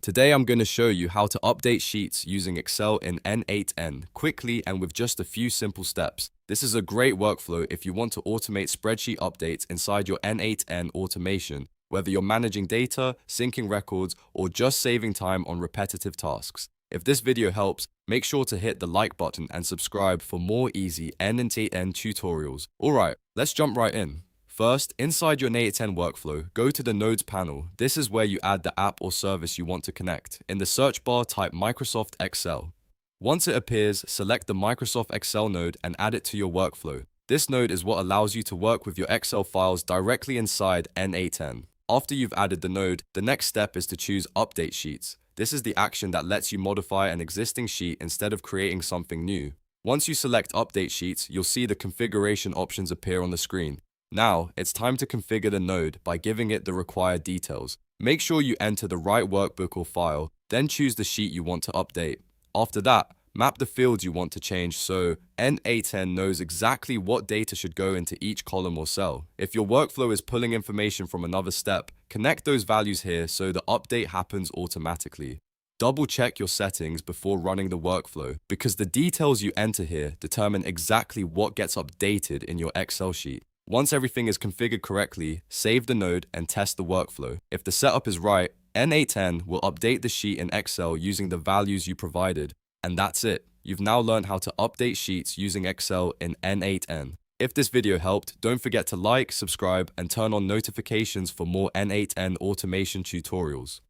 Today I'm going to show you how to update sheets using Excel in n8n quickly and with just a few simple steps. This is a great workflow if you want to automate spreadsheet updates inside your n8n automation, whether you're managing data, syncing records, or just saving time on repetitive tasks. If this video helps, make sure to hit the like button and subscribe for more easy n8n tutorials. Alright, let's jump right in. First, inside your n8n workflow, go to the Nodes panel. This is where you add the app or service you want to connect. In the search bar, type Microsoft Excel. Once it appears, select the Microsoft Excel node and add it to your workflow. This node is what allows you to work with your Excel files directly inside n8n. After you've added the node, the next step is to choose Update Sheets. This is the action that lets you modify an existing sheet instead of creating something new. Once you select Update Sheets, you'll see the configuration options appear on the screen. Now, it's time to configure the node by giving it the required details. Make sure you enter the right workbook or file, then choose the sheet you want to update. After that, map the fields you want to change so n8n knows exactly what data should go into each column or cell. If your workflow is pulling information from another step, connect those values here so the update happens automatically. Double check your settings before running the workflow because the details you enter here determine exactly what gets updated in your Excel sheet. Once everything is configured correctly, save the node and test the workflow. If the setup is right, n8n will update the sheet in Excel using the values you provided. And that's it. You've now learned how to update sheets using Excel in n8n. If this video helped, don't forget to like, subscribe, and turn on notifications for more n8n automation tutorials.